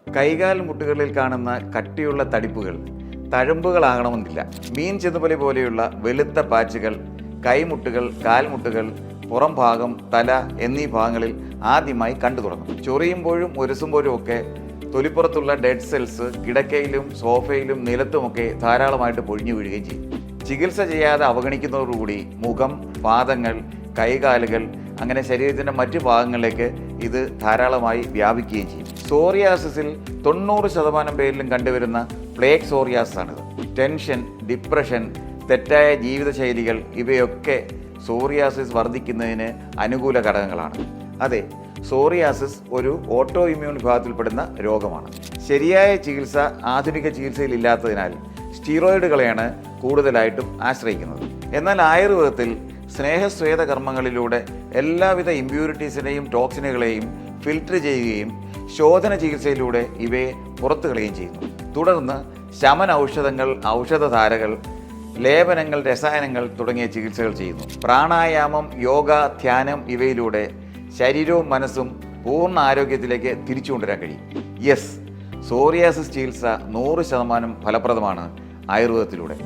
കൈകാൽ മുട്ടുകളിൽ കാണുന്ന കട്ടിയുള്ള തടിപ്പുകൾ തഴമ്പുകളാകണമെന്നില്ല. മീൻ ചെതുമ്പലി പോലെയുള്ള വെളുത്ത പാച്ചുകൾ കൈമുട്ടുകൾ, കാൽമുട്ടുകൾ, പുറം ഭാഗം, തല എന്നീ ഭാഗങ്ങളിൽ ആദ്യമായി കണ്ടു തുടങ്ങും. ചൊറിയുമ്പോഴും ഉരസുമ്പോഴും ഒക്കെ തൊലിപ്പുറത്തുള്ള ഡെഡ് സെൽസ് കിടക്കയിലും സോഫയിലും നിലത്തുമൊക്കെ ധാരാളമായിട്ട് പൊഴിഞ്ഞു വീഴുകയും ചെയ്യും. ചികിത്സ ചെയ്യാതെ അവഗണിക്കുന്നതോടുകൂടി മുഖം, പാദങ്ങൾ, കൈകാലുകൾ അങ്ങനെ ശരീരത്തിൻ്റെ മറ്റു ഭാഗങ്ങളിലേക്ക് ഇത് ധാരാളമായി വ്യാപിക്കുകയും ചെയ്യും. സോറിയാസിസിൽ 90% പേരിലും കണ്ടുവരുന്ന പ്ലേഗ് സോറിയാസിസ് ആണിത്. ടെൻഷൻ, ഡിപ്രഷൻ, തെറ്റായ ജീവിതശൈലികൾ ഇവയൊക്കെ സോറിയാസിസ് വർദ്ധിക്കുന്നതിന് അനുകൂല ഘടകങ്ങളാണ്. അതെ, സോറിയാസിസ് ഒരു ഓട്ടോ ഇമ്മ്യൂൺ വിഭാഗത്തിൽപ്പെടുന്ന രോഗമാണ്. ശരിയായ ചികിത്സ ആധുനിക ചികിത്സയിൽ ഇല്ലാത്തതിനാൽ സ്റ്റീറോയിഡുകളെയാണ് കൂടുതലായിട്ടും ആശ്രയിക്കുന്നത്. എന്നാൽ ആയുർവേദത്തിൽ സ്നേഹസ്വേദ കർമ്മങ്ങളിലൂടെ എല്ലാവിധ ഇമ്പ്യൂരിറ്റീസിനെയും ടോക്സിനുകളെയും ഫിൽറ്റർ ചെയ്യുകയും ശോധന ചികിത്സയിലൂടെ ഇവയെ പുറത്തു കളയുകയും ചെയ്യുന്നു. തുടർന്ന് ശമന ഔഷധങ്ങൾ, ഔഷധധാരകൾ, ലേപനങ്ങൾ, രസായനങ്ങൾ തുടങ്ങിയ ചികിത്സകൾ ചെയ്യുന്നു. പ്രാണായാമം, യോഗ, ധ്യാനം ഇവയിലൂടെ ശരീരവും മനസ്സും പൂർണ്ണ ആരോഗ്യത്തിലേക്ക് തിരിച്ചു കൊണ്ടുവരാൻ കഴിയും. യെസ്, സോറിയാസിസ് ചികിത്സ 100% ഫലപ്രദമാണ് ആയുർവേദത്തിലൂടെ.